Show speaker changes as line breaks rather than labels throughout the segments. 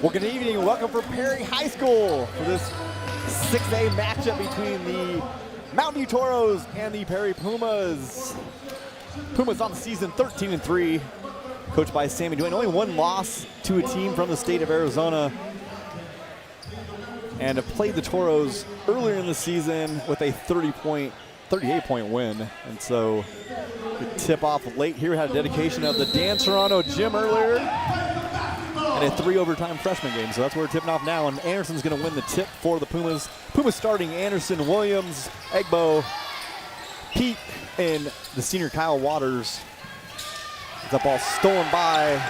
Well, good evening and welcome from Perry High School for this 6A matchup between the Mountain View Toros and the Perry Pumas. Pumas on the season 13-3, coached by Sammy Duane. Only one loss to a team from the state of Arizona, and have played the Toros earlier in the season with a 38-point win. And so the tip off late here had a dedication of the Dan Serrano gym earlier and a 3 overtime freshman game. So that's where we're tipping off now, and Anderson's going to win the tip for the Pumas. Pumas starting Anderson, Williams, Egbo, Pete, and the senior Kyle Waters. The ball stolen by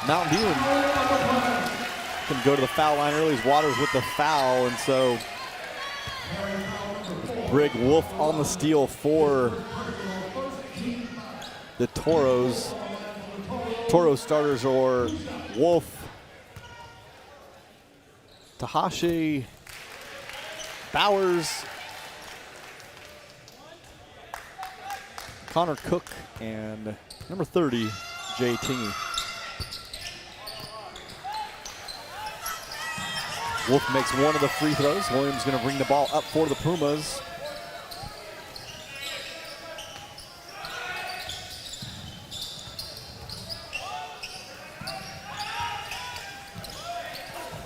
Mountain View, and can go to the foul line early as Waters with the foul, and so Brig Wolf on the steal for the Toros. Toros starters are Wolf, Tahashi, Bowers, Connor Cook, and number 30, Jay Tingy. Wolf makes one of the free throws. Williams going to bring the ball up for the Pumas.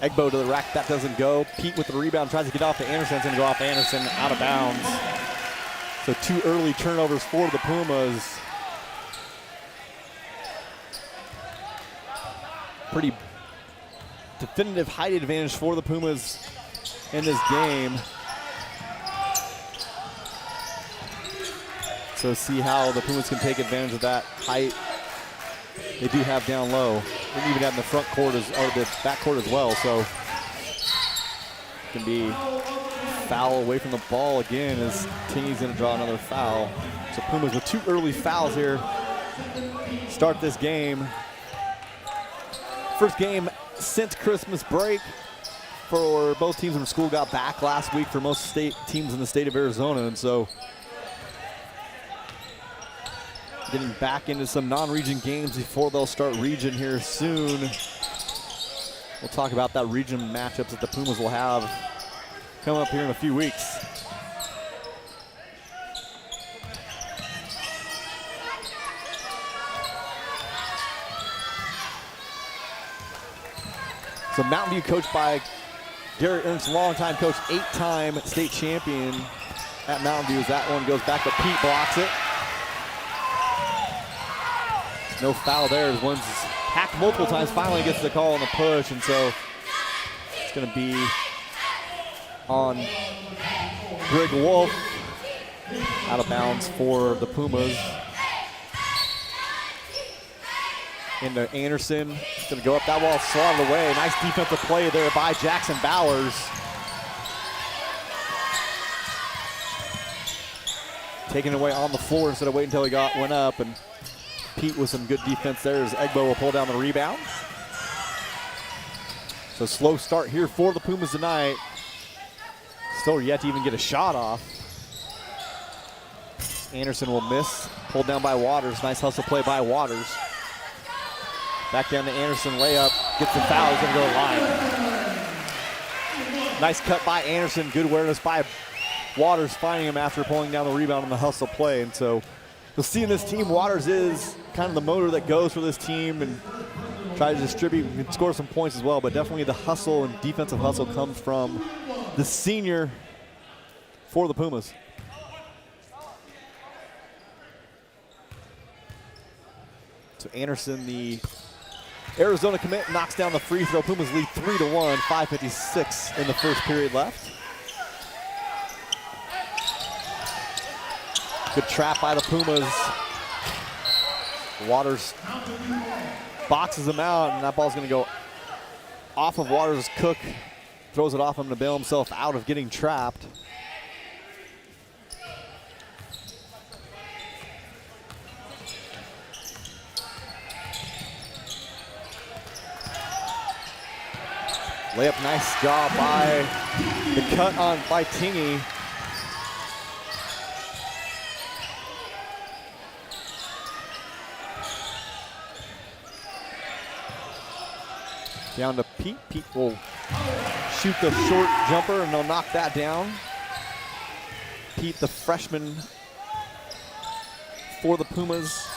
Egbo to the rack, that doesn't go. Pete with the rebound, tries to get off to Anderson. It's going to go off to Anderson, out of bounds. So 2 early turnovers for the Pumas. Pretty definitive height advantage for the Pumas in this game. So see how the Pumas can take advantage of that height they do have down low. And even in the front court or the back court as well. So can be foul away from the ball again as Tingy's going to draw another foul. So Pumas with 2 early fouls here start this game. First game since Christmas break for both teams when school got back last week for most state teams in the state of Arizona, and so getting back into some non-region games before they'll start region here soon. We'll talk about that region matchups that the Pumas will have coming up here in a few weeks. So Mountain View coached by Gary Ernst, longtime coach, 8-time state champion at Mountain View. As that one goes back, but Pete blocks it. No foul there as one's hacked multiple times, finally gets the call on the push, and so it's going to be on Brig Wolf, out of bounds for the Pumas. Into Anderson, it's going to go up that wall, slotted away. Nice defensive play there by Jackson Bowers. Taking it away on the floor instead of waiting until he went up, and Pete with some good defense there as Egbo will pull down the rebound. So slow start here for the Pumas tonight. Still yet to even get a shot off. Anderson will miss, pulled down by Waters. Nice hustle play by Waters. Back down to Anderson, layup, gets the foul, he's gonna go to the line. Nice cut by Anderson, good awareness by Waters, finding him after pulling down the rebound on the hustle play. And so you'll see in this team, Waters is kind of the motor that goes for this team and tries to distribute and score some points as well, but definitely the hustle and defensive hustle comes from the senior for the Pumas. So Anderson, the Arizona commit, knocks down the free throw. Pumas lead 3-1, 5:56 in the first period left. Good trap by the Pumas. Waters boxes him out, and that ball's going to go off of Waters. Cook throws it off him to bail himself out of getting trapped. Layup, nice job by the cut on by Tingy. Down to Pete. Pete will shoot the short jumper and they'll knock that down. Pete, the freshman for the Pumas.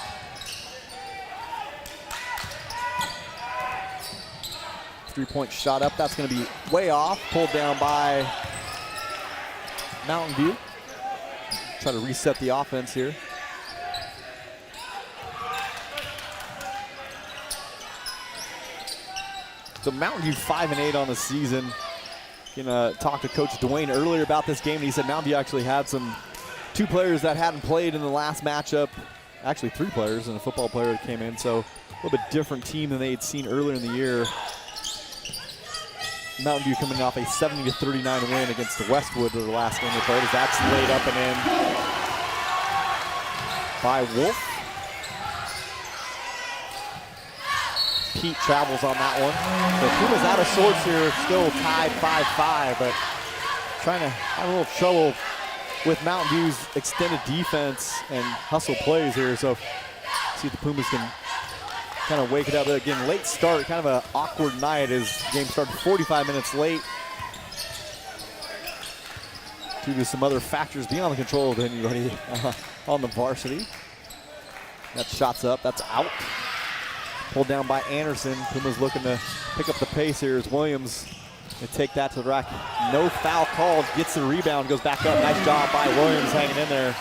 Three-point shot up. That's going to be way off. Pulled down by Mountain View. Try to reset the offense here. So Mountain View 5-8 on the season. Talked to Coach Dwayne earlier about this game, and he said Mountain View actually had two players that hadn't played in the last matchup. Actually, 3 players and a football player that came in. So a little bit different team than they had seen earlier in the year. Mountain View coming off a 70-39 win against the Westwood in the last game they played. As that's laid up and in by Wolf. Pete travels on that one. The Pumas out of sorts here, still tied 5-5, but trying to have a little trouble with Mountain View's extended defense and hustle plays here. So see if the Pumas can kind of wake it up. Again, late start, kind of an awkward night as the game started 45 minutes late due to some other factors beyond the control of anybody on the varsity. That shot's up, that's out. Pulled down by Anderson. Pumas looking to pick up the pace here as Williams can take that to the rack. No foul called, gets the rebound, goes back up. Nice job by Williams hanging in there.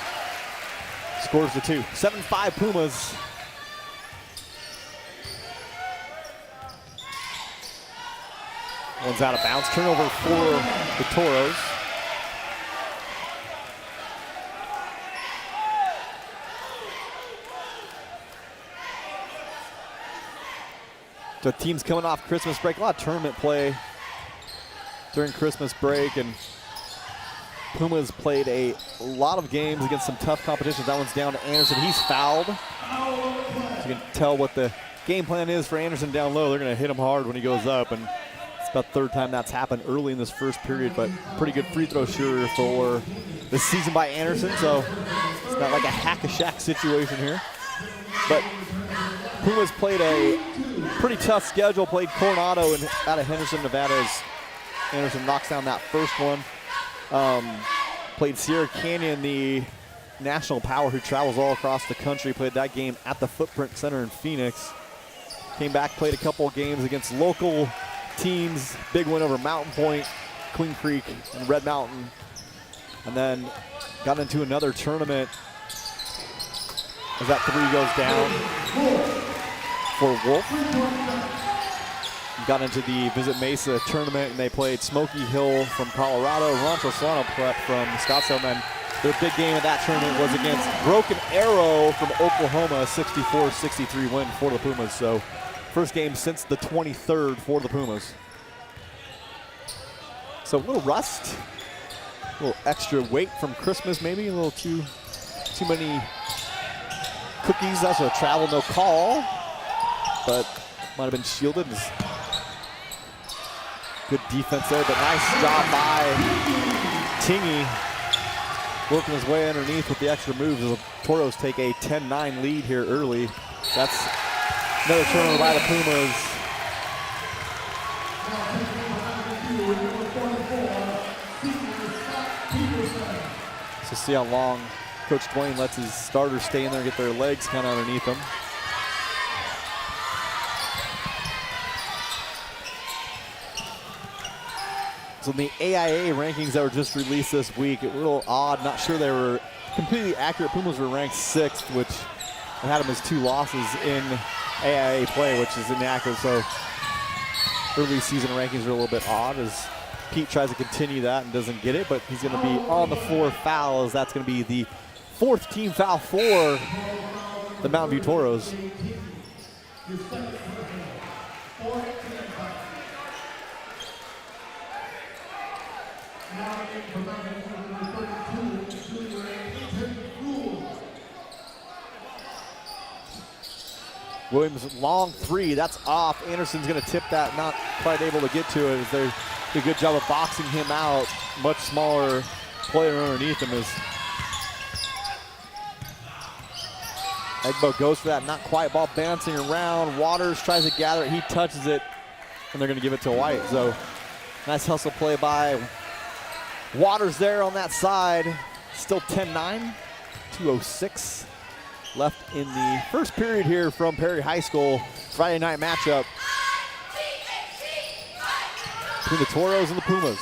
Scores the 2. 7-5 Pumas. One's out of bounds. Turnover for the Toros. So teams coming off Christmas break, a lot of tournament play during Christmas break, and Pumas played a lot of games against some tough competitions. That one's down to Anderson. He's fouled. So you can tell what the game plan is for Anderson down low. They're going to hit him hard when he goes up, and it's about the 3rd time that's happened early in this first period, but pretty good free throw shooter for this season by Anderson, so it's not like a hack-a-shack situation here. But Pumas played a pretty tough schedule, played Coronado and out of Henderson, Nevada, as Anderson knocks down that first one. Played Sierra Canyon, the national power who travels all across the country, played that game at the Footprint Center in Phoenix. Came back, played a couple of games against local teams, big win over Mountain Point, Queen Creek, and Red Mountain. And then got into another tournament as that 3 goes down for Wolf. Got into the Visit Mesa tournament, and they played Smoky Hill from Colorado, Rancho Solano Prep from Scottsdale. And their big game of that tournament was against Broken Arrow from Oklahoma, 64-63 win for the Pumas. So first game since the 23rd for the Pumas. So a little rust, a little extra weight from Christmas maybe, a little too many cookies. That's a travel no call, but might have been shielded. Good defense there, but nice job by Tingy, working his way underneath with the extra moves. The Toros take a 10-9 lead here early. That's another turnover by the Pumas. So see how long Coach Dwayne lets his starters stay in there and get their legs kind of underneath them. So in the AIA rankings that were just released this week, a little odd, not sure they were completely accurate. Pumas were ranked 6th, which had them as 2 losses in AIA play, which is inaccurate. So early season rankings are a little bit odd as Pete tries to continue that and doesn't get it, but he's going to be on the 4th foul, as that's going to be the 4th team foul for the Mountain View Toros. Williams, long 3, that's off. Anderson's going to tip that, not quite able to get to it. As they do a good job of boxing him out. Much smaller player underneath him as Egbo goes for that, not quite, ball bouncing around. Waters tries to gather it, he touches it, and they're going to give it to White. So nice hustle play by Waters there on that side. Still 10-9, 2:06 left in the first period here from Perry High School. Friday night matchup between the Toros and the Pumas.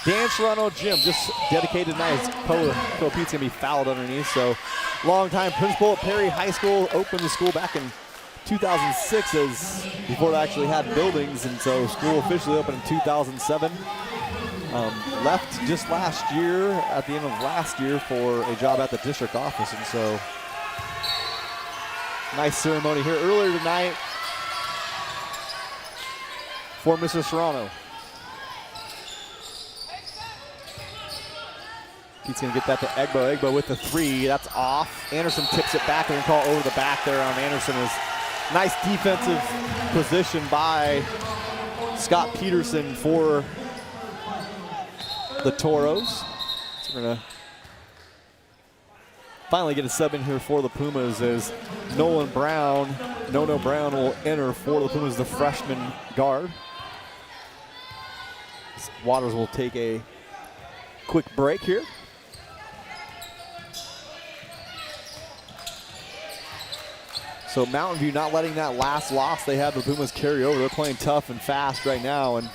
Dan Serrano Gym just dedicated tonight. Coach Pete's going to be fouled underneath. So longtime principal at Perry High School, opened the school back in 2006 before they actually had buildings, and so school officially opened in 2007. Left just last year, at the end of last year, for a job at the district office, and so nice ceremony here earlier tonight for Mr. Serrano. Pete's going to get that to Egbo. Egbo with the three. That's off. Anderson tips it back and call over the back there on Anderson. Is nice defensive position by Scott Peterson for the Toros. So we're going to finally get a sub in here for the Pumas as Nono Brown will enter for the Pumas, the freshman guard. Waters will take a quick break here. So Mountain View not letting that last loss they had the Pumas carry over. They're playing tough and fast right now and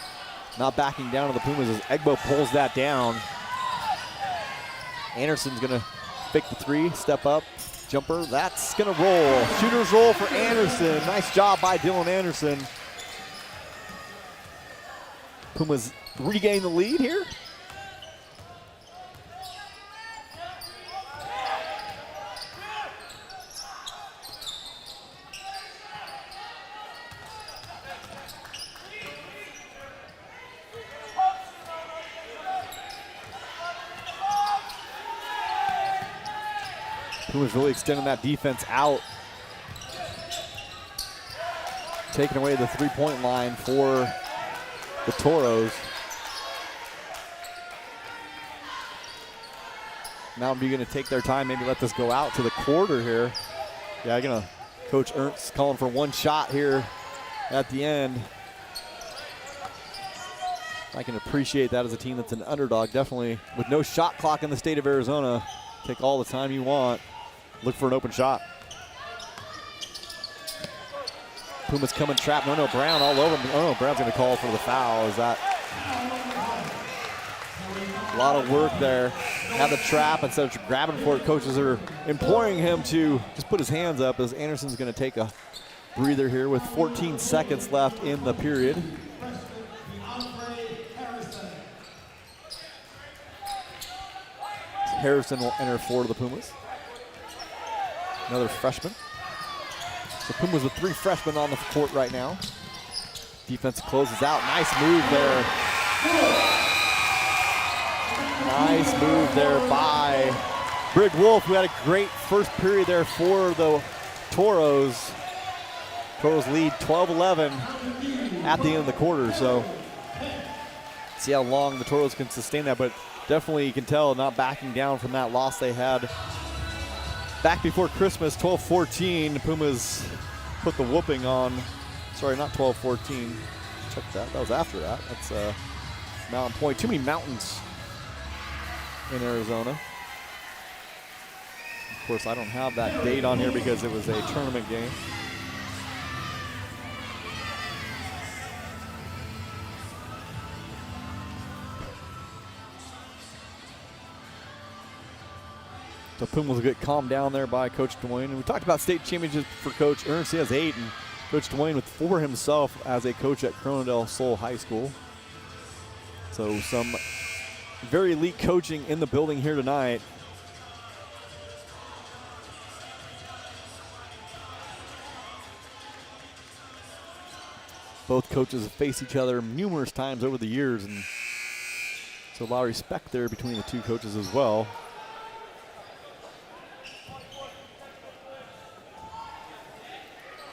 not backing down to the Pumas as Egbo pulls that down. Anderson's gonna fake the three, step up, jumper. That's gonna roll. Shooter's roll for Anderson. Nice job by Dylan Anderson. Pumas regain the lead here. Pumas really extending that defense out. Taking away the three-point line for the Toros. Mountain View going to take their time, maybe let this go out to the quarter here. Yeah, Coach Ernst calling for one shot here at the end. I can appreciate that as a team that's an underdog. Definitely, with no shot clock in the state of Arizona, take all the time you want. Look for an open shot. Pumas coming trapped. Nono Brown all over him. Nono Brown's going to call for the foul. Is that a lot of work there? Have the trap instead of grabbing for it. Coaches are imploring him to just put his hands up as Anderson's going to take a breather here with 14 seconds left in the period. Harrison will enter for the Pumas. Another freshman. So Pumas with three freshmen on the court right now. Defense closes out. Nice move there. Nice move there by Brig Wolf, who had a great first period there for the Toros. Toros lead 12-11 at the end of the quarter. So see how long the Toros can sustain that, but definitely you can tell not backing down from that loss they had back before Christmas, 12-14. Pumas put the whooping on, sorry, not 12-14. Check that, that was after that. That's Mountain Point. Too many mountains in Arizona. Of course, I don't have that date on here because it was a tournament game. So Pumas will get calmed down there by Coach Dwayne. And we talked about state championships for Coach Ernst. He has 8, and Coach Dwayne with 4 himself as a coach at Corona del Sol High School. So some very elite coaching in the building here tonight. Both coaches have faced each other numerous times over the years, and so a lot of respect there between the two coaches as well.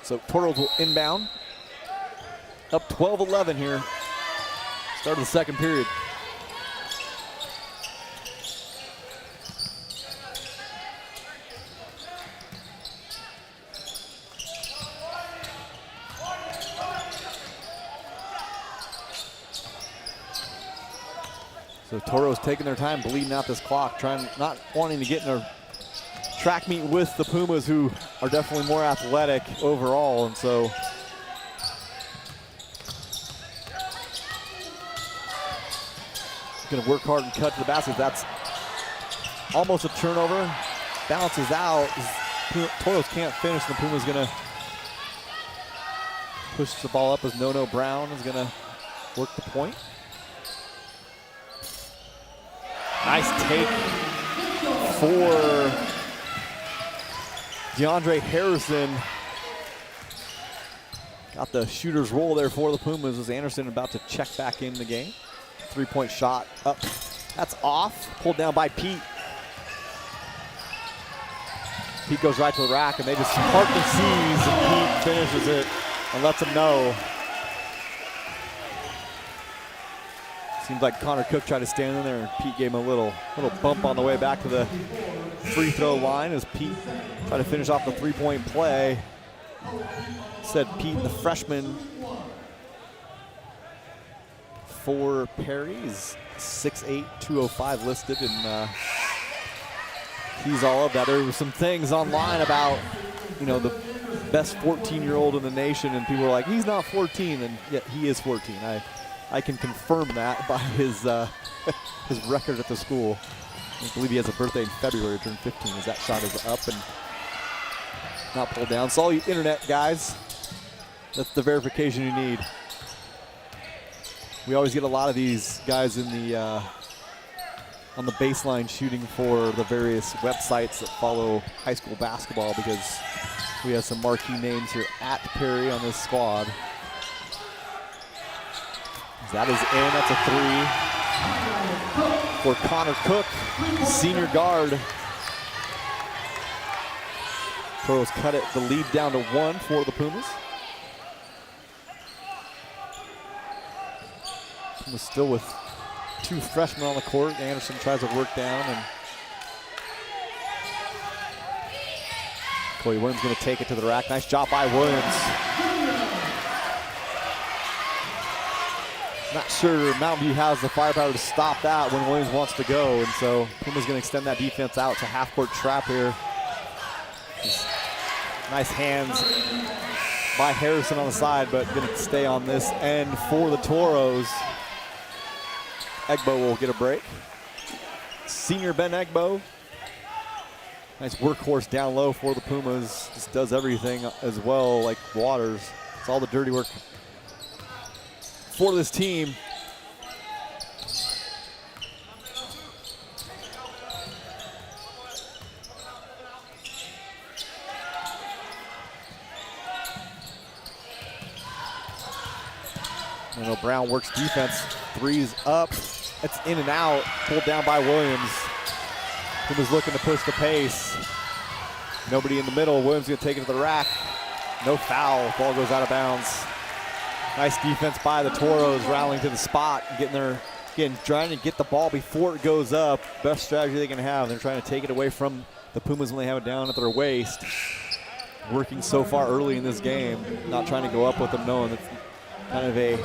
So Toros will inbound. Up 12-11 here. Start of the second period. So Toros taking their time, bleeding out this clock, not wanting to get in a track meet with the Pumas, who are definitely more athletic overall, and so going to work hard and cut to the basket. That's almost a turnover. Bounces out. Toros can't finish. The Puma's going to push the ball up as No Brown is going to work the point. Nice take for DeAndre Harrison. Got the shooter's roll there for the Pumas as Anderson about to check back in the game. 3-point shot up. That's off. Pulled down by Pete. Pete goes right to the rack, and they just part the seas, and Pete finishes it and lets them know. Seems like Connor Cook tried to stand in there, and Pete gave him a little bump on the way back to the free throw line as Pete tried to finish off the 3-point play. Said Pete, the freshman for Perry, is 6'8", 205 listed, and he's all of that. There were some things online about, the best 14-year-old in the nation, and people were like, he's not 14, and yet he is 14. I can confirm that by his his record at the school. I believe he has a birthday in February, turned 15, as that shot is up and not pulled down. So all you internet guys, that's the verification you need. We always get a lot of these guys in the on the baseline shooting for the various websites that follow high school basketball, because we have some marquee names here at Perry on this squad. That is in. That's a 3 for Connor Cook, senior guard. Pros cut it, the lead down to 1 for the Pumas. Pumas still with 2 freshmen on the court. Anderson tries to work down, and Chloe Williams going to take it to the rack. Nice job by Williams. Not sure Mountain View has the firepower to stop that when Williams wants to go, and so Puma's going to extend that defense out to half-court trap here. Just nice hands by Harrison on the side, but going to stay on this end for the Toros. Egbo will get a break. Senior Ben Egbo. Nice workhorse down low for the Pumas. Just does everything as well, like Waters. It's all the dirty work for this team. Brown works defense, 3's up. It's in and out, pulled down by Williams. He was looking to push the pace. Nobody in the middle. Williams gonna take it to the rack. No foul, ball goes out of bounds. Nice defense by the Toros, rallying to the spot, trying to get the ball before it goes up. Best strategy they can have. They're trying to take it away from the Pumas when they have it down at their waist. Working so far early in this game, not trying to go up with them, knowing it's kind of a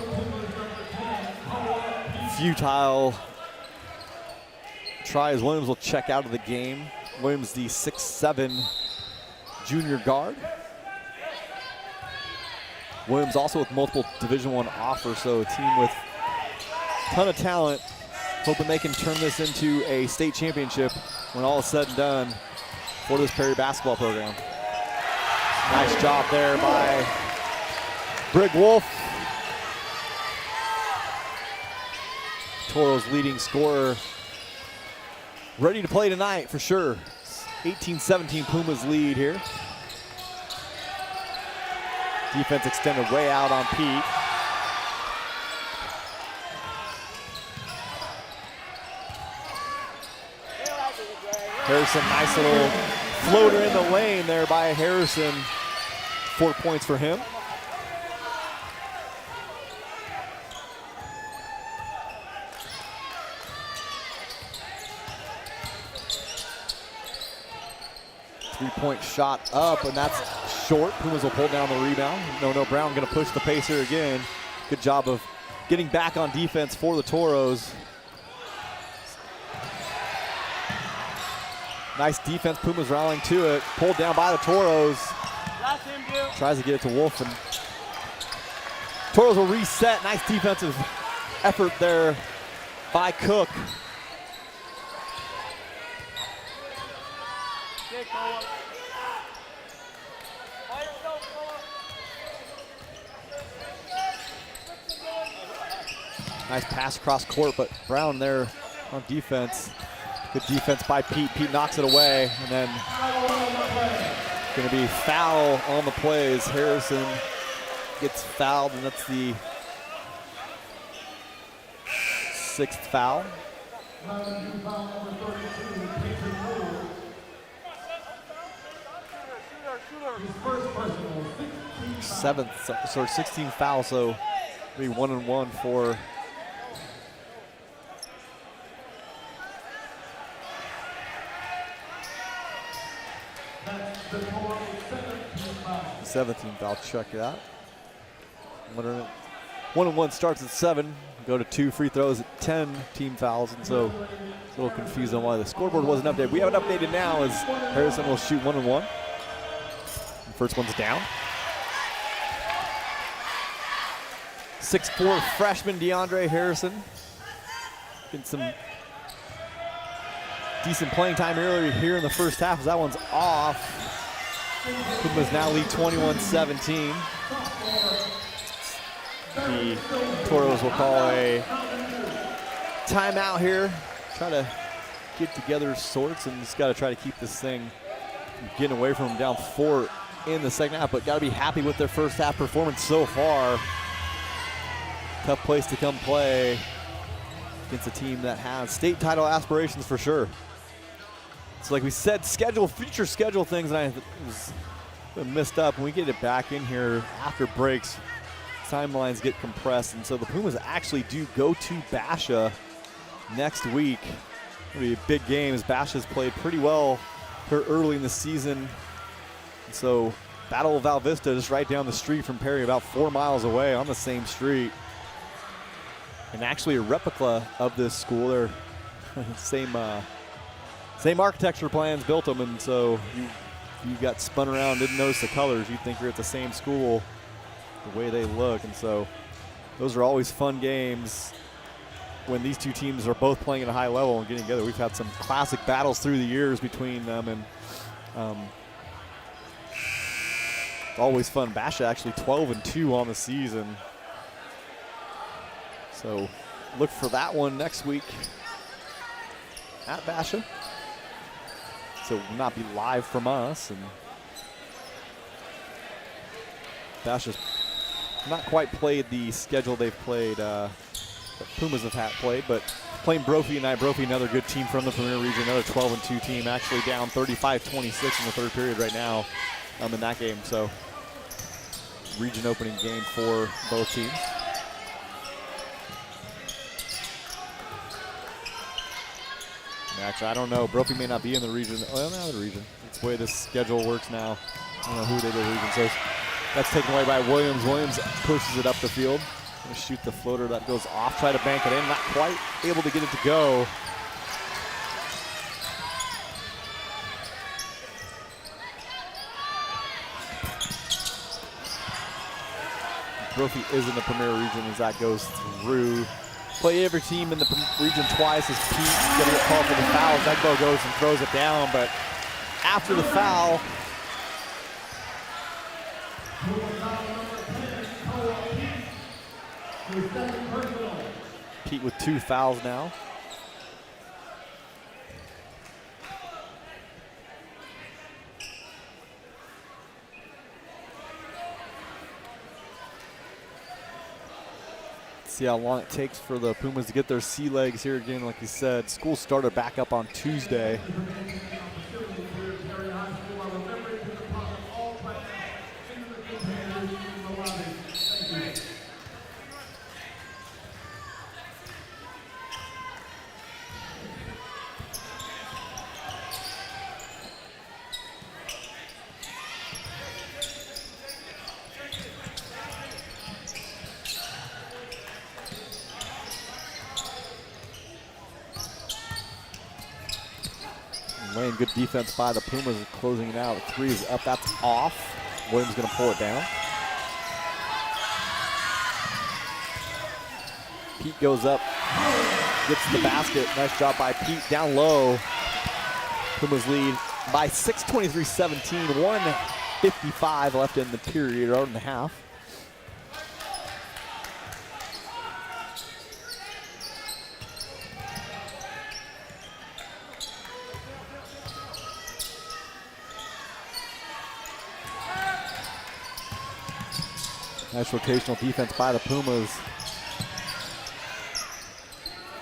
futile try, as Williams will check out of the game. Williams, the 6'7" junior guard. Williams also with multiple Division I offers, so a team with a ton of talent, hoping they can turn this into a state championship when all is said and done for this Perry basketball program. Nice job there by Brig Wolf. Toros leading scorer, ready to play tonight for sure. 18-17 Pumas lead here. Defense extended way out on Pete. Harrison, nice little floater in the lane there by Harrison. 4 points for him. Three-point shot up, and that's short. Pumas will pull down the rebound. No, Brown going to push the pace here again. Good job of getting back on defense for the Toros. Nice defense. Pumas rallying to it. Pulled down by the Toros. Tries to get it to Wolf. And Toros will reset. Nice defensive effort there by Cook. Nice pass across court, but Brown there on defense. Good defense by Pete. Pete knocks it away, and then going to be foul on the plays. Harrison gets fouled, and that's the 6th foul. Seventh, so 16th foul, so be 1-and-1 for the 17th foul. Check that. 1-and-1 starts at 7. Go to 2 free throws at 10 team fouls, and so it's a little confused on why the scoreboard wasn't updated. We have it updated now as Harrison will shoot 1-and-1. The first one's down. 6'4" freshman DeAndre Harrison. Getting some decent playing time earlier here in the first half as that one's off. Pumas now lead 21-17. The Toros will call a timeout here. Try to get together sorts and just got to try to keep this thing from getting away from them down 4 in the second half, but got to be happy with their first half performance so far. Tough place to come play against a team that has state title aspirations for sure. So like we said, future schedule things, and I was messed up. When we get it back in here after breaks, timelines get compressed, and so the Pumas actually do go to Basha next week. It'll be a big game as Basha's played pretty well here early in the season. And so Battle of Val Vista is right down the street from Perry, about 4 miles away on the same street. And actually a replica of this school. They're same architecture plans built them, and so you got spun around, didn't notice the colors, you'd think you're at the same school the way they look. And so those are always fun games when these two teams are both playing at a high level and getting together. We've had some classic battles through the years between them, and always fun. Basha actually 12-2 on the season. So look for that one next week at Basha. So it will not be live from us. And Basha's not quite played the schedule they've played, that Pumas have played, but playing Brophy tonight. Brophy, another good team from the Premier Region, another 12-2 team, actually down 35-26 in the third period right now in that game. So region opening game for both teams. Actually, I don't know. Brophy may not be in the region. Well, not the region. It's the way this schedule works now. I don't know who they did the region. So that's taken away by Williams. Williams pushes it up the field. Gonna shoot the floater that goes off. Try to bank it in. Not quite able to get it to go. Brophy is in the Premier Region as that goes through. Play every team in the region twice as Pete's going to get called for the foul. Zegbo goes and throws it down, but after the foul, Pete with 2 fouls now. See how long it takes for the Pumas to get their sea legs here again. Like you said, school started back up on Tuesday. Lane, good defense by the Pumas, closing it out. 3 is up, that's off. Williams gonna pull it down. Pete goes up, gets the basket. Nice job by Pete, down low. Pumas lead by 6, 23-17, 1:55 left in the period, or in the half. Nice rotational defense by the Pumas.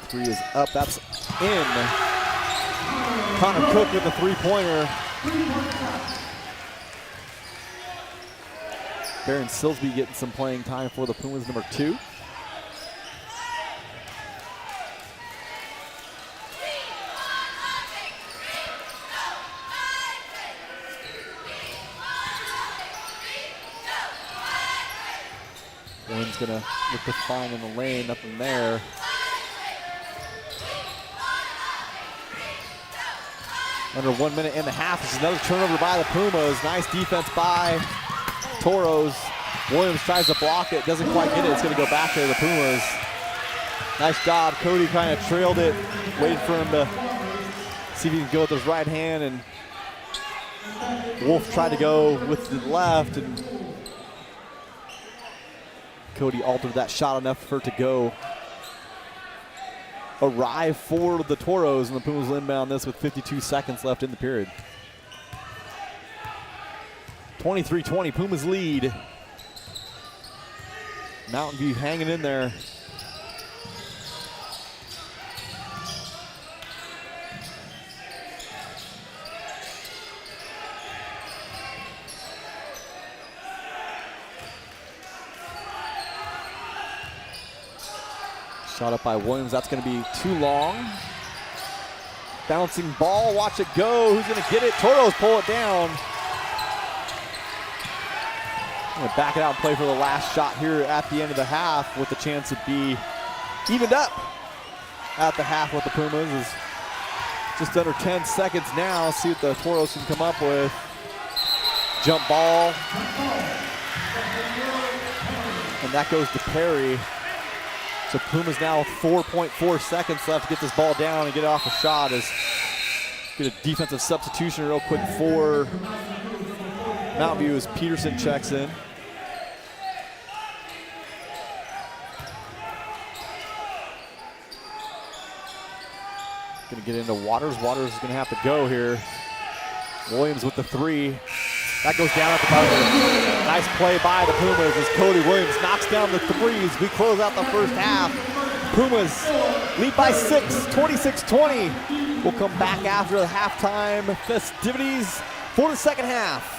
3 is up, that's in. Connor Cook with the 3-pointer. Baron Silsby getting some playing time for the Pumas, number 2. Williams gonna look to find in the lane, nothing there. Under 1 minute and a half. This is another turnover by the Pumas. Nice defense by Toros. Williams tries to block it, doesn't quite get it. It's gonna go back to the Pumas. Nice job. Cody kind of trailed it, waited for him to see if he can go with his right hand, and Wolf tried to go with the left, and Cody altered that shot enough for it to go arrive for the Toros, and the Pumas will inbound this with 52 seconds left in the period. 23-20, Pumas lead. Mountain View hanging in there. Shot up by Williams, that's gonna be too long. Bouncing ball, watch it go. Who's gonna get it? Toros pull it down. I'm gonna back it out and play for the last shot here at the end of the half, with the chance to be evened up at the half with the Pumas. Is just under 10 seconds now. See what the Toros can come up with. Jump ball. And that goes to Perry. So Pumas now with 4.4 seconds left to get this ball down and get it off a shot. Is get a defensive substitution real quick for Mountain View as Peterson checks in. Gonna get into Waters. Waters is gonna have to go here. Williams with the 3. That goes down at the buzzer. Nice play by the Pumas as Cody Williams knocks down the 3s. We close out the first half. Pumas lead by 6, 26-20. We'll come back after the halftime festivities for the second half.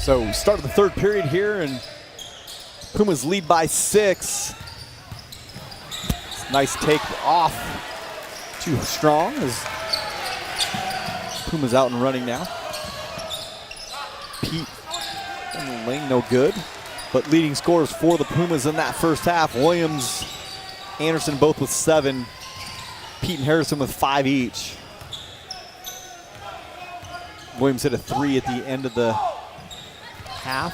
So start of the third period here, and Pumas lead by 6. Nice take off. Too strong as Pumas out and running now. Pete in the lane, no good. But leading scorers for the Pumas in that first half. Williams, Anderson both with 7. Pete and Harrison with 5 each. Williams hit a 3 at the end of the half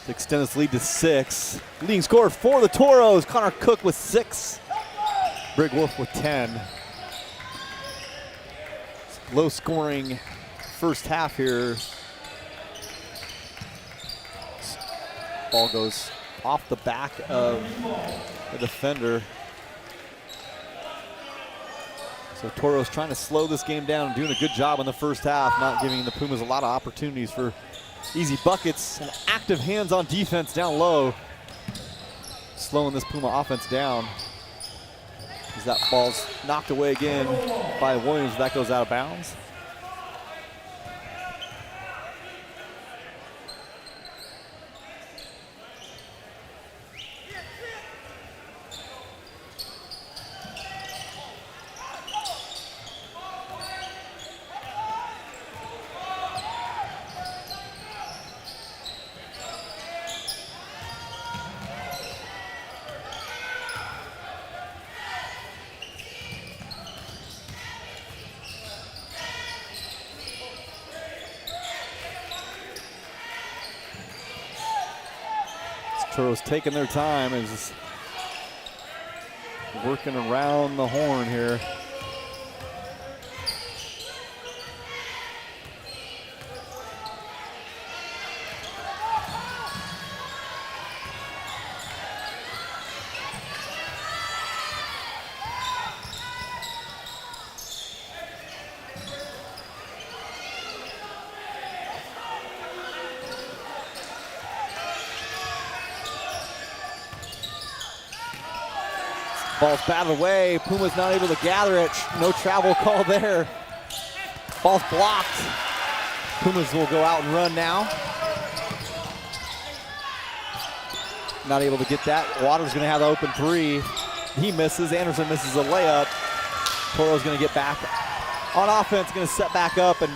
to extend this lead to 6. Leading scorer for the Toros, Connor Cook with 6. Brig Wolf with 10. Low scoring first half here. Ball goes off the back of the defender. So Toros trying to slow this game down, doing a good job in the first half, not giving the Pumas a lot of opportunities for easy buckets. And active hands-on defense down low, slowing this Puma offense down. As that ball's knocked away again by Williams, that goes out of bounds. Toros taking their time, is working around the horn here. Ball's batted away. Puma's not able to gather it. No travel call there. Ball's blocked. Pumas will go out and run now. Not able to get that. Waters gonna have the open 3. He misses. Anderson misses a layup. Toro's gonna get back on offense. Gonna set back up and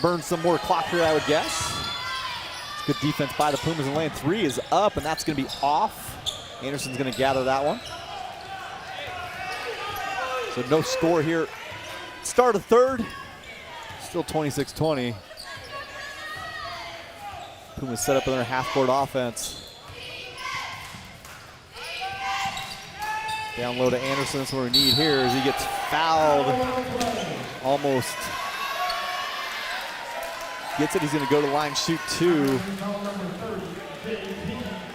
burn some more clock here, I would guess. It's good defense by the Pumas in lane. 3 is up, and that's gonna be off. Anderson's gonna gather that one. So no score here. Start of third, still 26-20. Pumas set up in their half-court offense. Down low to Anderson, that's what we need here as he gets fouled. Almost gets it, he's gonna go to the line, shoot 2.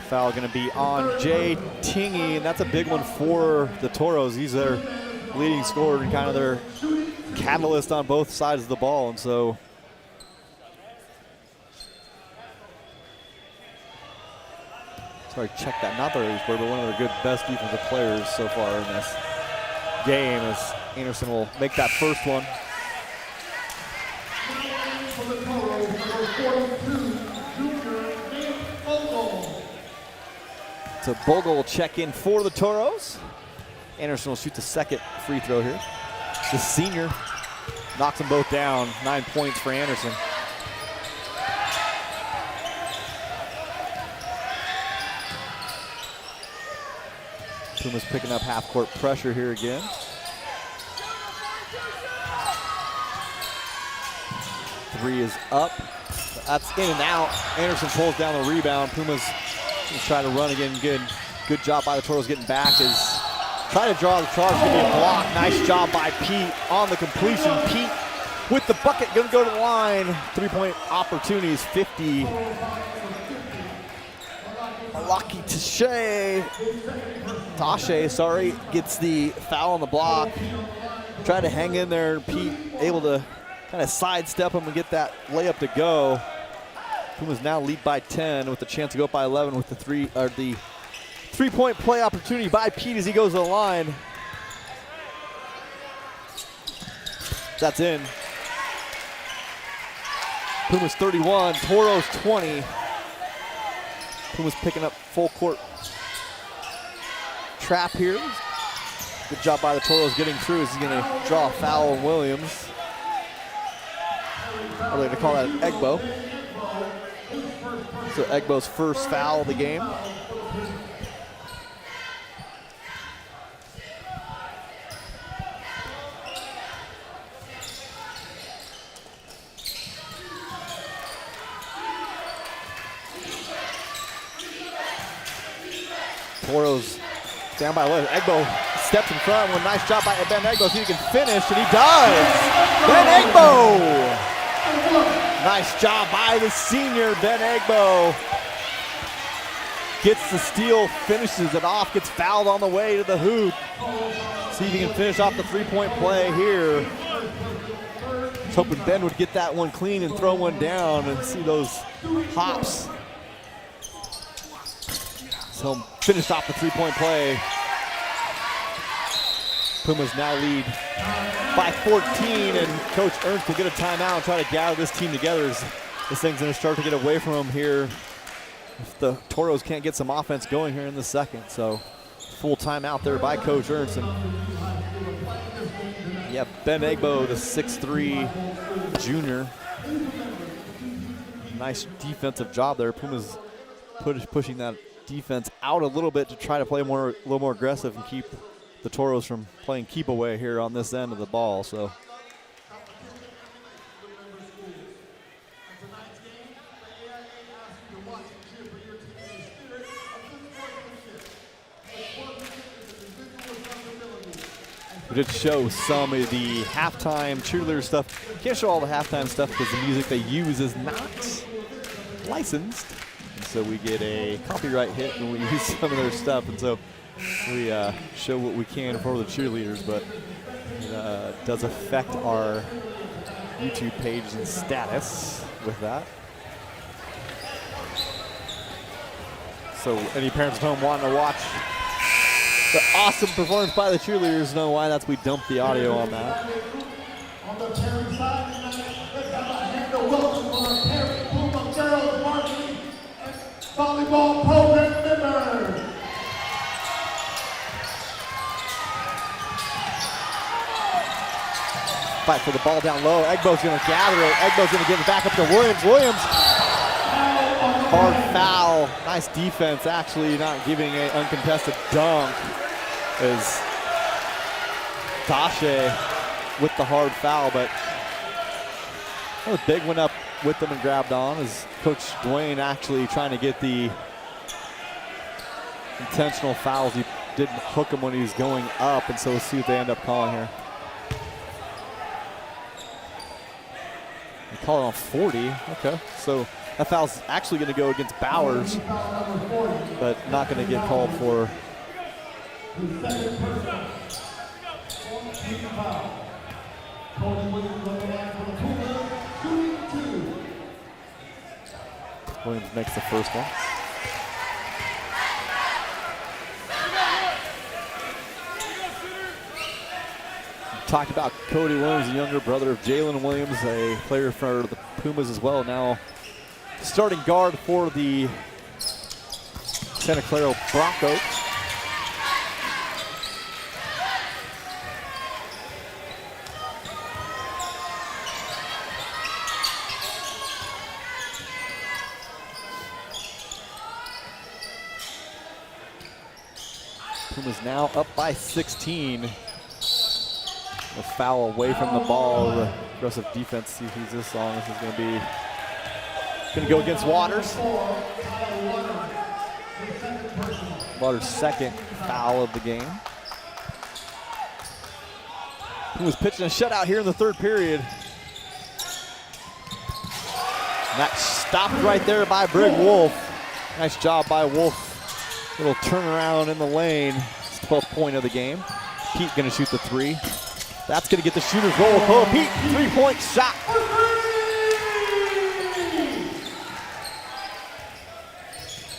Foul gonna be on Jay Tingy, and that's a big one for the Toros. He's their leading scorer and kind of their catalyst on both sides of the ball, and so sorry, check that, not their leading scorer, but one of their good best defensive players so far in this game, as Anderson will make that first one. So Bogle will check in for the Toros. Anderson will shoot the second free throw here. The senior knocks them both down. 9 points for Anderson. Pumas picking up half-court pressure here again. Three is up. That's in and out. Anderson pulls down the rebound. Pumas try to run again. Good job by the Toros getting back. Is try to draw the charge, give me a block. Nice job by Pete on the completion. Pete with the bucket, gonna go to the line. 3-point opportunities, 50. Malaki Tashe, gets the foul on the block. Tried to hang in there. Pete able to kind of sidestep him and get that layup to go. Pumas now lead by 10 with a chance to go up by 11 with the three-point play opportunity by Pete as he goes to the line. That's in. Pumas 31, Toros 20. Pumas picking up full court trap here. Good job by the Toros getting through as he's going to draw a foul on Williams. They're going to call that an Egbo. So Egbo's first foul of the game. Toros down by 11. Egbo steps in front. One nice job by Ben Egbo. See if he can finish, and he does. Ben Egbo. Nice job by the senior, Ben Egbo. Gets the steal, finishes it off, gets fouled on the way to the hoop. See if he can finish off the three-point play here. Was hoping Ben would get that one clean and throw one down and see those hops. So finished off the three-point play. Pumas now lead by 14, and Coach Ernst will get a timeout and try to gather this team together as this thing's going to start to get away from him here if the Toros can't get some offense going here in the second. So full timeout there by Coach Ernst. And yeah, Ben Egbo, the 6'3" junior. Nice defensive job there. Pumas pushing that defense out a little bit to try to play a little more aggressive and keep the Toros from playing keep away here on this end of the ball. So we did show some of the halftime cheerleader stuff. Can't show all the halftime stuff because the music they use is not licensed. And so we get a copyright hit when we use some of their stuff. And so we show what we can for the cheerleaders, but it does affect our YouTube page and status with that. So any parents at home wanting to watch the awesome performance by the cheerleaders know why we dumped the audio on that.
On the Terry side, let's have a hand of welcome for our Terry Puma girls marching and volleyball program members.
Fight for the ball down low. Egbo's going to gather it. Egbo's going to give it back up to Williams. Williams, hard foul. Nice defense, actually not giving an uncontested dunk. Is Dashe with the hard foul, but the big one up with them and grabbed on is Coach Dwayne actually trying to get the intentional fouls. He didn't hook him when he was going up, and so we'll see what they end up calling here. They call it on 40, okay. So that foul's actually gonna go against Bowers, but not gonna get called for. Williams makes the first one. Talked about Cody Williams, the younger brother of Jalen Williams, a player for the Pumas as well. Now starting guard for the Santa Clara Broncos. Pumas now up by 16. A foul away from the ball. The aggressive defense. See who's this on. This is going to go against Waters. Waters' second foul of the game. Pumas pitching a shutout here in the third period. And that stopped right there by Brig Wolf. Nice job by Wolf. Little turnaround in the lane. It's the 12th point of the game. Pete going to shoot the three. That's going to get the shooter's roll. Oh, Pete, three-point shot.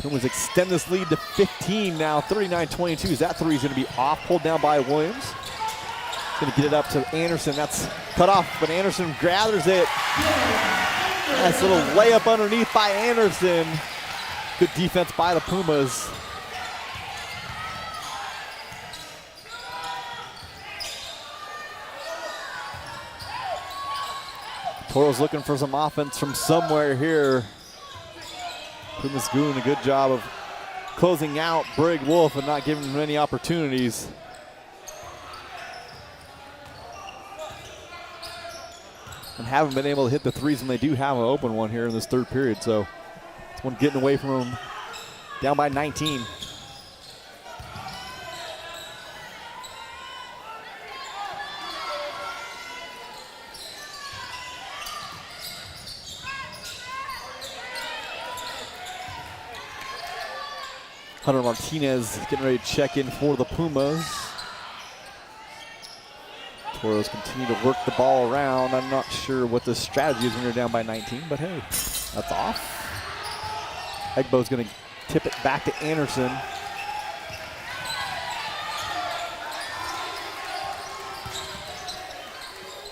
Pumas extend this lead to 15 now, 39-22. That three is going to be off, pulled down by Williams. Going to get it up to Anderson. That's cut off, but Anderson gathers it. Nice little layup underneath by Anderson. Good defense by the Pumas. Toros looking for some offense from somewhere here. Pumas doing a good job of closing out Brig Wolf and not giving him any opportunities. And haven't been able to hit the threes when they do have an open one here in this third period. So this one getting away from them, down by 19. Hunter Martinez getting ready to check in for the Pumas. Toros continue to work the ball around. I'm not sure what the strategy is when you're down by 19, but hey, that's off. Egbo's going to tip it back to Anderson.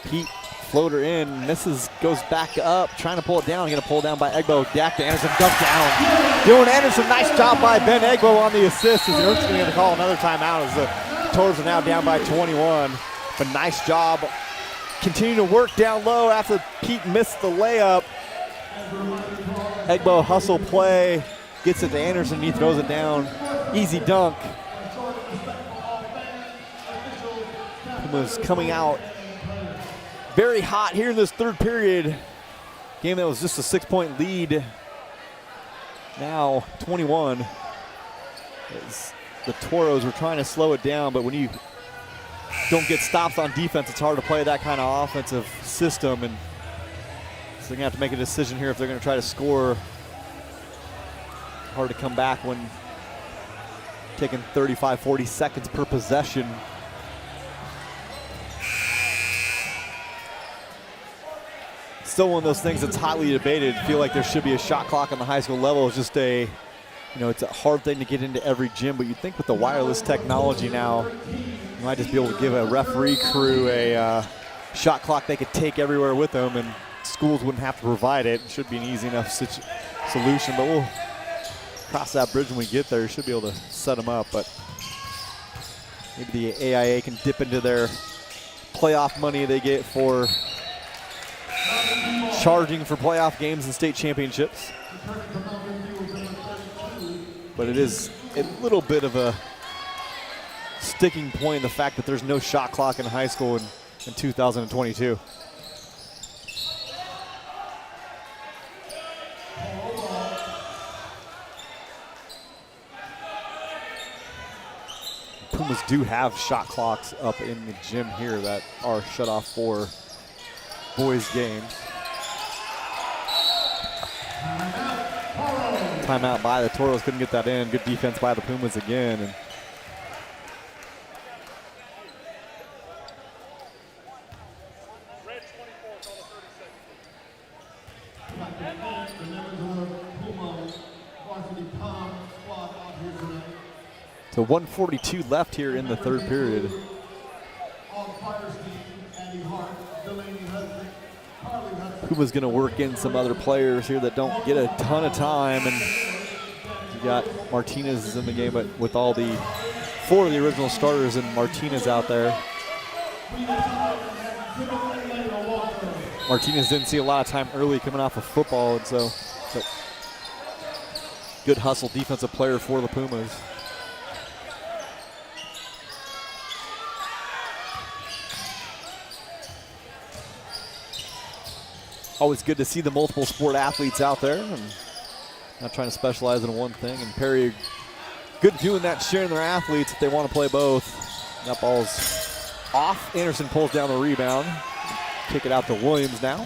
Pete, floater in, misses, goes back up, trying to pull it down. Going to pull down by Egbo. Back to Anderson, dunk down. Doing Anderson, nice job by Ben Egbo on the assist. As the Earth's going to call another timeout as the Toros are now down by 21. But nice job. Continue to work down low after Pete missed the layup. Egbo hustle play, gets it to Anderson, he throws it down. Easy dunk. Pumas coming out very hot here in this third period. Game that was just a 6-point lead. Now 21. As the Toros were trying to slow it down, but when you don't get stops on defense, it's hard to play that kind of offensive system. And so they're going to have to make a decision here if they're going to try to score. Hard to come back when taking 35, 40 seconds per possession. Still one of those things that's hotly debated. I feel like there should be a shot clock on the high school level. It's just it's a hard thing to get into every gym, but you'd think with the wireless technology now, you might just be able to give a referee crew a shot clock they could take everywhere with them, and schools wouldn't have to provide it. It should be an easy enough solution, but we'll cross that bridge when we get there. You should be able to set them up, but maybe the AIA can dip into their playoff money they get for charging for playoff games and state championships. But it is a little bit of a sticking point, the fact that there's no shot clock in high school in 2022. Pumas do have shot clocks up in the gym here that are shut off for boys games. Timeout by the Toros, couldn't get that in. Good defense by the Pumas again. And so 1:42 left here in the third period. Puma's going to work in some other players here that don't get a ton of time, and you got Martinez is in the game, but with all the 4 of the original starters and Martinez out there. Martinez didn't see a lot of time early coming off of football, and so but good hustle defensive player for the Pumas. Always good to see the multiple sport athletes out there and not trying to specialize in one thing. And Perry, good doing that, sharing their athletes if they want to play both. That ball's off. Anderson pulls down the rebound. Kick it out to Williams now.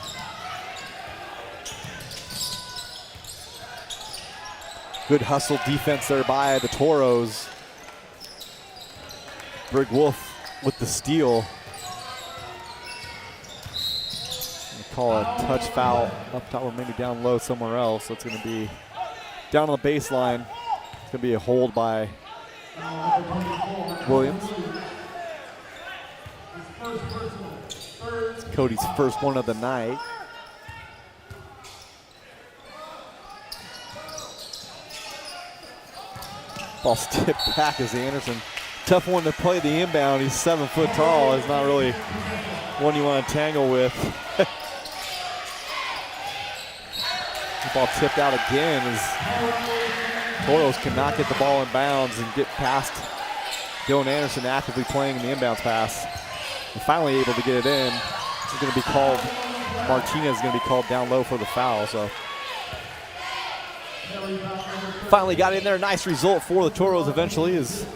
Good hustle defense there by the Toros. Brig Wolf with the steal. Call a touch foul up top or maybe down low somewhere else. So it's going to be down on the baseline. It's going to be a hold by Williams. It's Cody's first one of the night. Ball's tipped back as Anderson. Tough one to play the inbound. He's 7 foot tall. It's not really one you want to tangle with. The ball tipped out again as Toros cannot get the ball in bounds and get past Dylan Anderson actively playing the inbounds pass. And finally able to get it in. It's going to be called, Martinez is going to be called down low for the foul. So finally got in there. Nice result for the Toros eventually as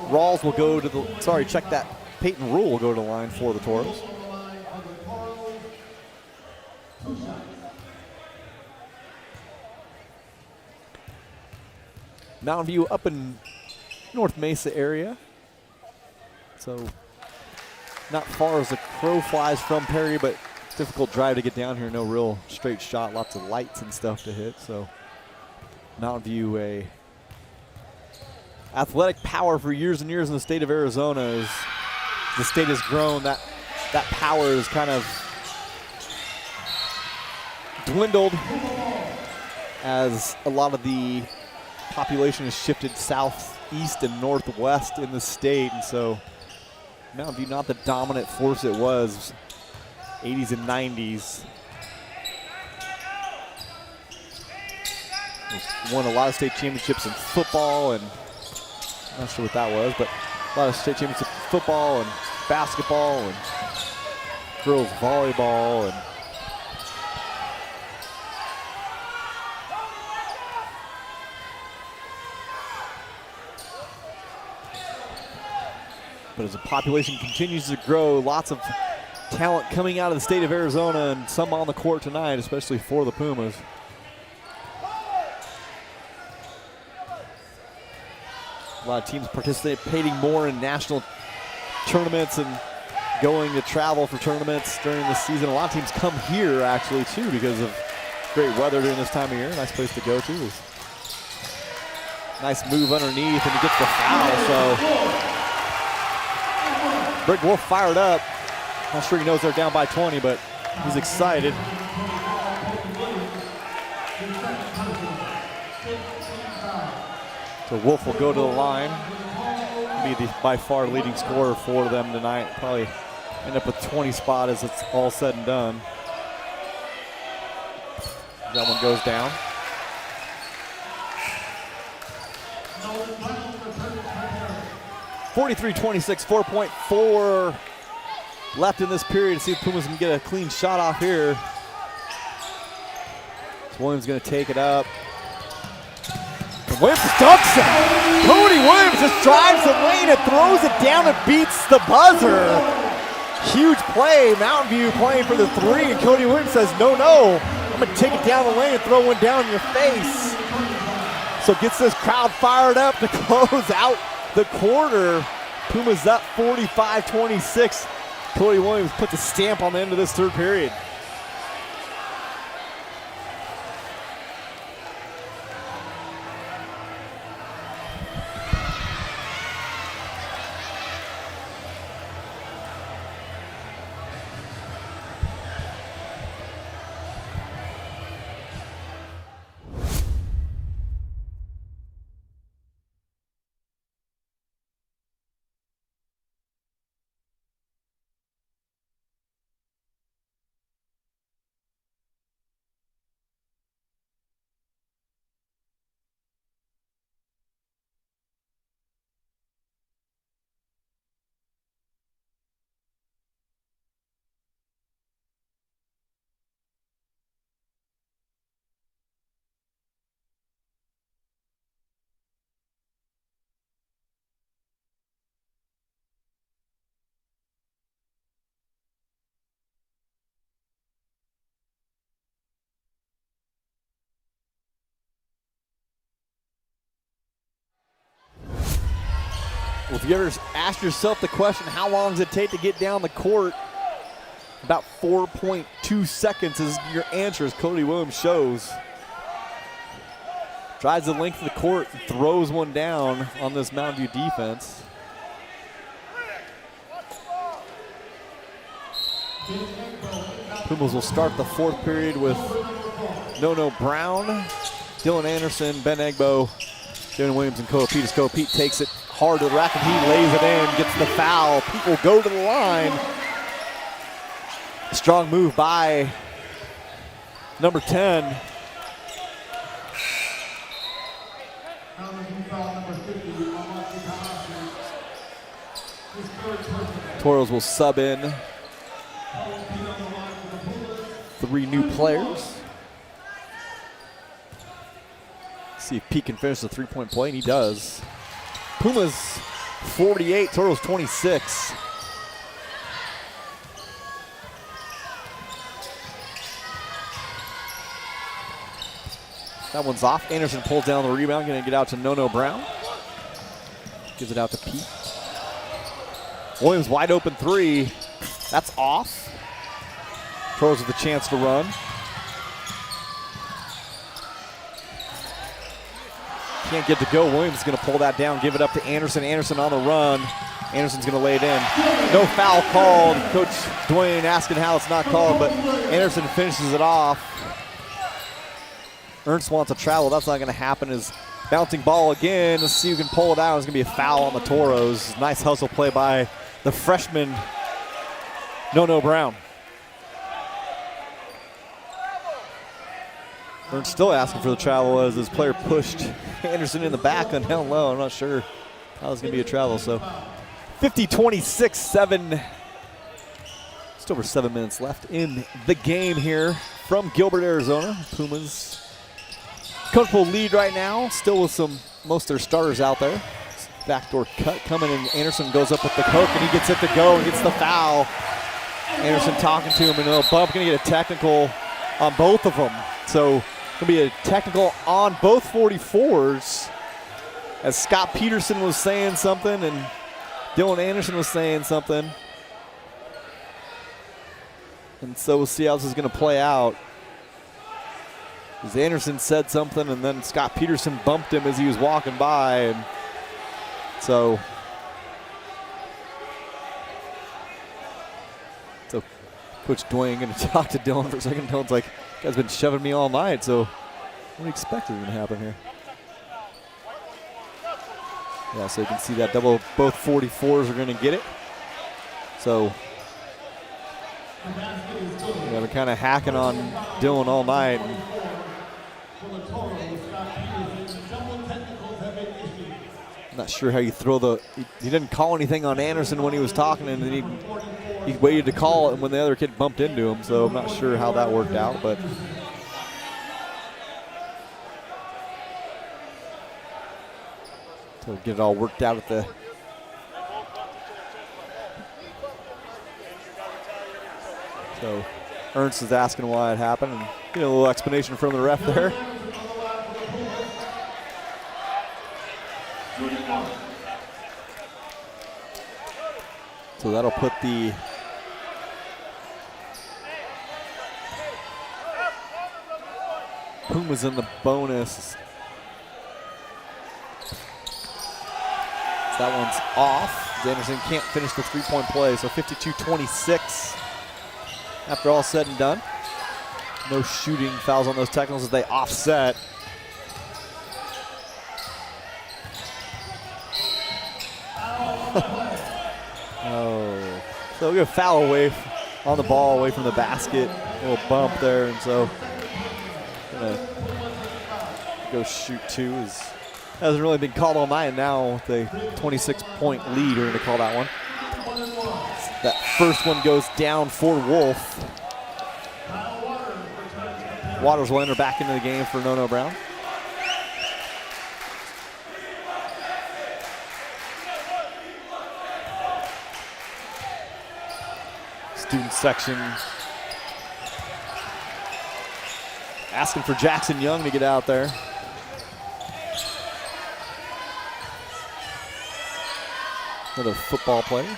Rawls will go to the, sorry, check that. Peyton Rule will go to the line for the Toros. Mountain View up in North Mesa area. So not far as the crow flies from Perry, but difficult drive to get down here. No real straight shot, lots of lights and stuff to hit. So Mountain View, a athletic power for years and years in the state of Arizona. As the state has grown, that power is kind of dwindled as a lot of the population has shifted southeast and northwest in the state, and so Mountain View not the dominant force it was 80s and 90s. Won a lot of state championships in football, and I'm not sure what that was, but a lot of state championships in football and basketball and girls volleyball. And but as the population continues to grow, lots of talent coming out of the state of Arizona, and some on the court tonight, especially for the Pumas. A lot of teams participating more in national tournaments and going to travel for tournaments during the season. A lot of teams come here actually too because of great weather during this time of year. Nice place to go to. Nice move underneath, and he gets the foul. So Brick Wolf fired up. Not sure he knows they're down by 20, but he's excited. So Wolf will go to the line. Be the by far leading scorer for them tonight. Probably end up with 20 spot as it's all said and done. That one goes down. (43-26), 4.4 left in this period. See if Pumas can get a clean shot off here. So Williams going to take it up. And Williams dunks it. Cody Williams just drives the lane and throws it down and beats the buzzer. Huge play. Mountain View playing for the three, and Cody Williams says, no, I'm going to take it down the lane and throw one down in your face. So gets this crowd fired up to close out the quarter. Pumas up 45-26. Cody Williams puts a stamp on the end of this third period. Well, if you ever ask yourself the question, how long does it take to get down the court? About 4.2 seconds is your answer, as Cody Williams shows. Drives the length of the court and throws one down on this Mountain View defense. Pumas will start the fourth period with Nono Brown, Dylan Anderson, Ben Egbo, Devin Williams and Koa Pete. Koa Pete takes it hard to the rack and he lays it in, gets the foul. Pete will go to the line. Strong move by number 10. Toros will sub in 3 new players. See if Pete can finish the 3-point play, and he does. Pumas 48, Toros 26. That one's off. Anderson pulls down the rebound, gonna get out to Nono Brown. Gives it out to Pete. Williams wide open 3. That's off. Toros with a chance to run. Can't get to go. Williams is going to pull that down, give it up to Anderson. Anderson on the run. Anderson's going to lay it in. No foul called. Coach Dwayne asking how it's not called, but Anderson finishes it off. Ernst wants to travel. That's not going to happen. His bouncing ball again. Let's see who can pull it out. It's going to be a foul on the Toros. Nice hustle play by the freshman, Nono Brown. Ernst still asking for the travel as his player pushed Anderson in the back and down low. I'm not sure how it's going to be a travel. So 50-26, 7. Just over 7 minutes left in the game here from Gilbert, Arizona. Pumas comfortable lead right now, still with most of their starters out there. Backdoor cut coming in. Anderson goes up with the coke and he gets it to go and gets the foul. Anderson talking to him, and a bump, going to get a technical on both of them. So going to be a technical on both 44s, as Scott Peterson was saying something and Dylan Anderson was saying something. And so we'll see how this is going to play out. As Anderson said something and then Scott Peterson bumped him as he was walking by. And so Coach Dwayne going to talk to Dylan for a second. Dylan's like, you guys been shoving me all night, so what do you expect is going to happen here? Yeah, so you can see that double, both 44s are going to get it. So yeah, we're kind of hacking on Dylan all night. I'm not sure how you throw he didn't call anything on Anderson when he was talking, and then he waited to call it when the other kid bumped into him, so I'm not sure how that worked out, but to get it all worked out at the so Ernst is asking why it happened, and get a little explanation from the ref there. So that'll put the Pumas in the bonus. So that one's off. Anderson can't finish the 3-point play, so 52-26 after all said and done. No shooting fouls on those technicals as they offset. Oh, so we get a foul away on the ball, away from the basket. A little bump there, and so gonna go shoot 2. Hasn't really been called all night, and now with a 26-point lead, we're gonna call that one. That first one goes down for Wolf. Waters will enter back into the game for Nono Brown. Student section asking for Jackson Young to get out there. Another football player.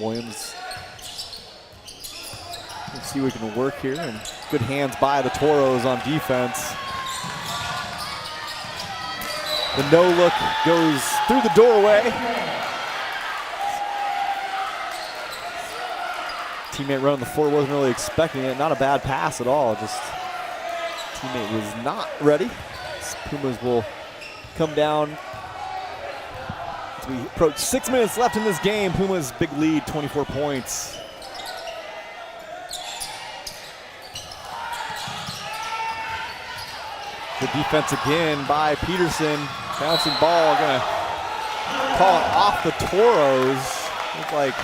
Williams. Let's see what we can work here, and good hands by the Toros on defense. The no look goes through the doorway. Teammate running the floor wasn't really expecting it. Not a bad pass at all. Just teammate was not ready. Pumas will come down as we approach 6 minutes left in this game. Pumas big lead, 24 points. Good defense again by Peterson. Bouncing ball, gonna call it off the Toros. Looked like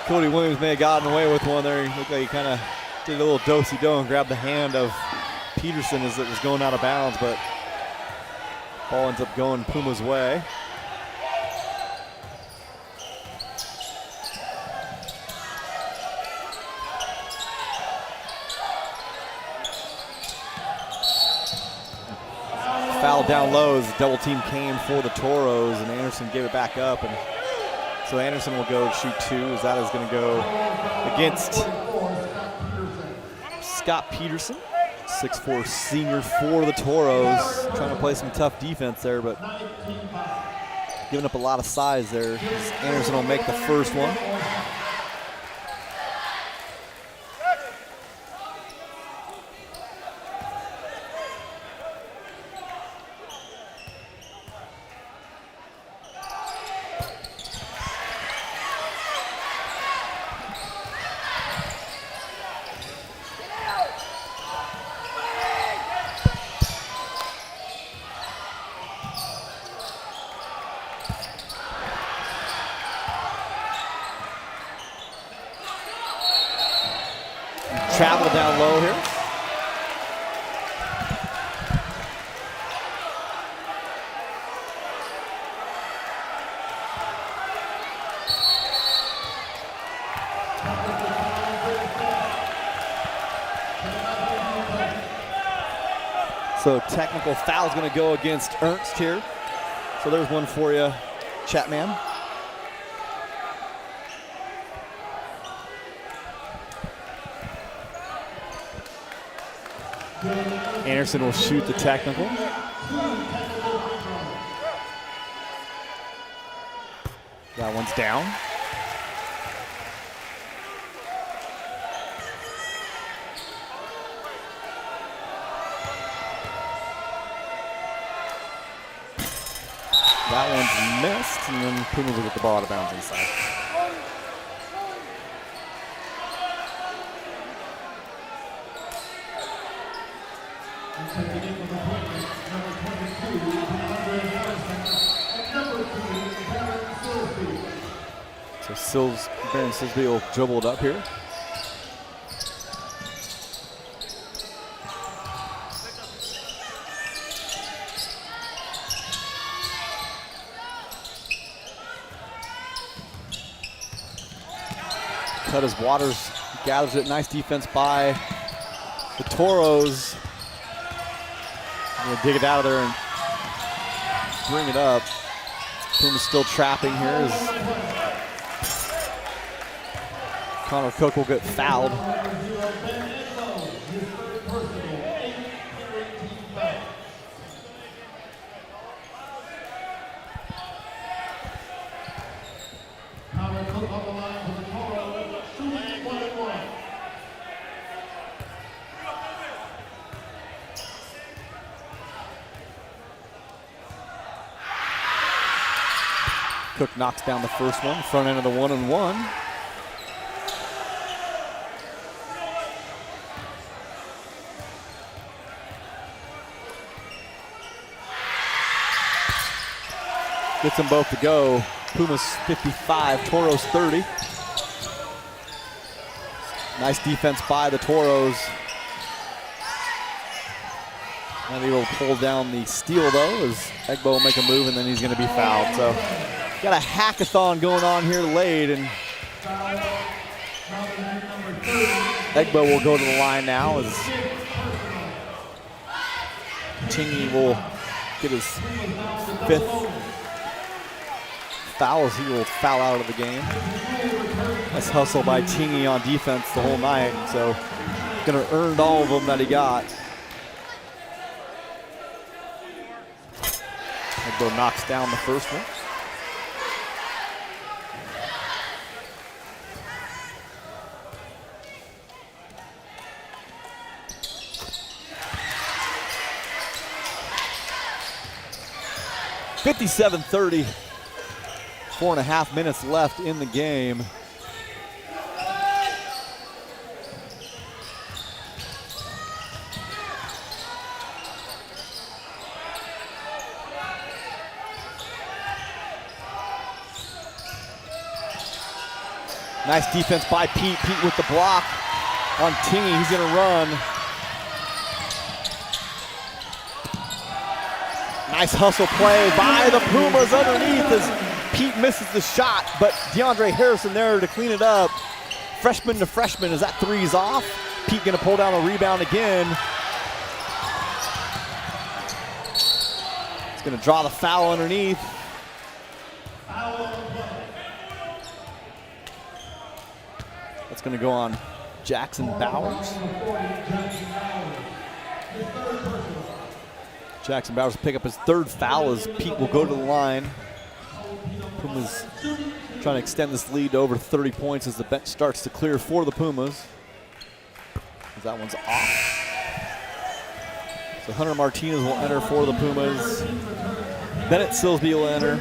Cody Williams may have gotten away with one there. He looked like he kind of did a little do-si-do and grabbed the hand of Peterson as it was going out of bounds, but ball ends up going Puma's way. Foul down low as the double team came for the Toros, and Anderson gave it back up, and so Anderson will go shoot two, as that is going to go against Scott Peterson, 6'4" senior for the Toros, trying to play some tough defense there, but giving up a lot of size there. Anderson will make the first one. Travel down low here. So technical foul is going to go against Ernst here. So there's one for you, Chatman. Anderson will shoot the technical. That one's down. That one's missed, and then Pumas will get the ball out of bounds inside. So Baron Silsby will dribble it up here. Cut as Waters gathers it. Nice defense by the Toros. I'm gonna dig it out of there and bring it up. Puma's still trapping here as Connor Cook will get fouled. Cook knocks down the first one, front end of the 1-and-1. Gets them both to go. Pumas 55, Toros 30. Nice defense by the Toros. Not able to pull down the steal though, as Egbo will make a move and then he's going to be fouled. So got a hackathon going on here late, and Egbo will go to the line now as Chingy will get his 5th foul as he will foul out of the game. Nice hustle by Chingy on defense the whole night, so gonna earn all of them that he got. Egbo knocks down the first one. 57-30. 4.5 minutes left in the game. Nice defense by Pete. Pete with the block on Tingy. He's going to run. Nice hustle play by the Pumas underneath as Pete misses the shot, but DeAndre Harrison there to clean it up. Freshman to freshman as that three's off. Pete going to pull down a rebound again. He's going to draw the foul underneath. That's going to go on Jackson Bowers. Jackson Bowers will pick up his third foul as Pete will go to the line. Pumas trying to extend this lead to over 30 points as the bench starts to clear for the Pumas. That one's off. So Hunter Martinez will enter for the Pumas. Bennett Silsby will enter.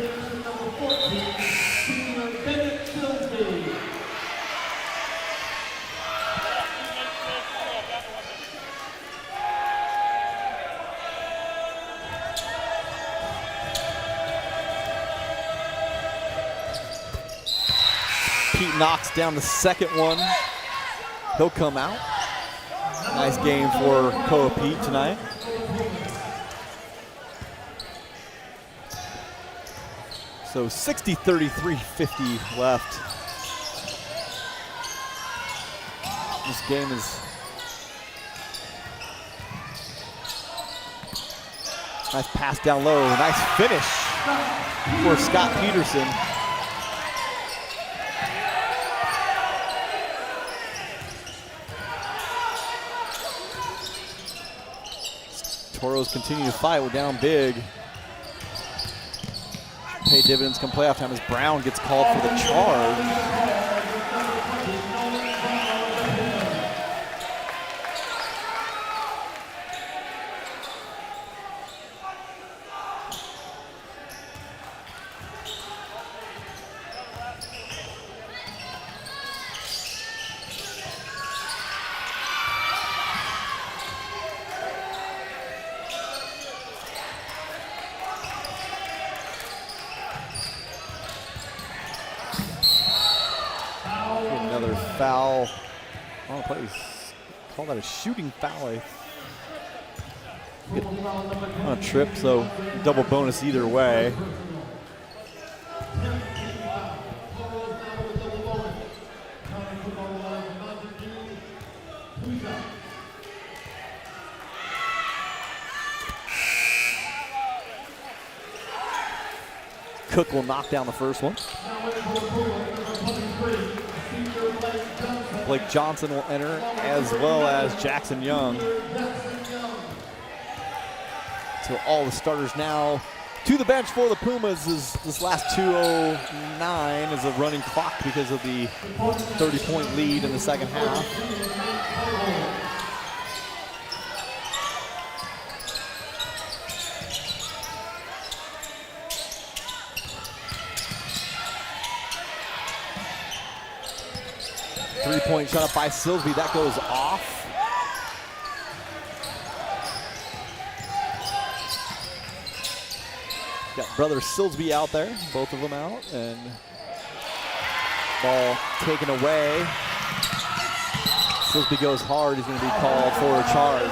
Pete knocks down the second one. He'll come out. Nice game for Koa Pete tonight. So 60-33-50 left. This game is nice pass down low. Nice finish for Scott Peterson. Toros continue to fight. We're down big. Pay dividends come playoff time as Brown gets called for the charge. 'Another foul on the play. Call that a shooting foul. On a trip, so double bonus either way. Cook will knock down the first one. Blake Johnson will enter, as well as Jackson Young. So all the starters now to the bench for the Pumas. Is this last 2:09 is a running clock because of the 30-point lead in the second half. Three-point shot up by Silsby. That goes off. Got brother Silsby out there, both of them out, and ball taken away. Silsby goes hard. He's going to be called for a charge.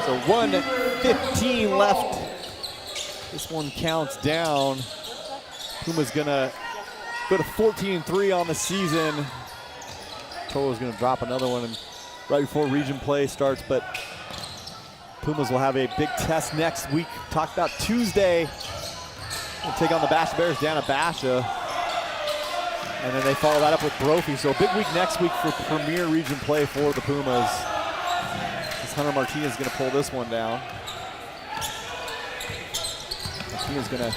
So 1:15 left. This one counts down. Puma's gonna go to 14-3 on the season. Toto's gonna drop another one right before region play starts, but Pumas will have a big test next week. Talked about Tuesday. We'll take on the Basha Bears down at Basha. And then they follow that up with Brophy. So a big week next week for premier region play for the Pumas. Hunter Martinez is going to pull this one down. Martinez is going to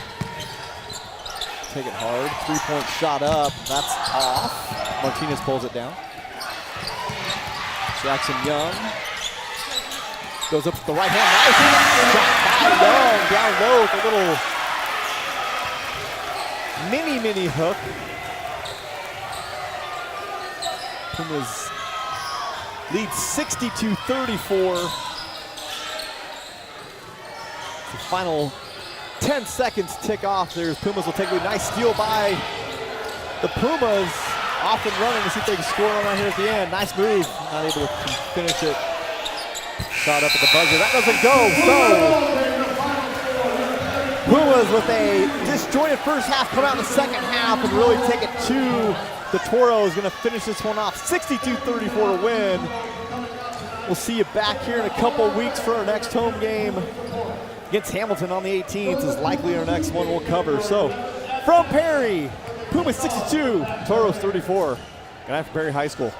take it hard. 3-point shot up. That's off. Martinez pulls it down. Jackson Young goes up with the right hand. Nice shot by Young down low with a little mini hook. Pumas lead 62-34. The final 10 seconds tick off. There's Pumas will take a nice steal by the Pumas. Off and running to see if they can score on right here at the end. Nice move. Not able to finish it. Shot up at the buzzer. That doesn't go. So Pumas with a disjointed first half come out in the second half and really take it to the Toro. Is going to finish this one off 62-34 to win. We'll see you back here in a couple weeks for our next home game against Hamilton on the 18th is likely our next one we'll cover. So from Perry, Pumas 62, Toros 34. Good night from Perry High School.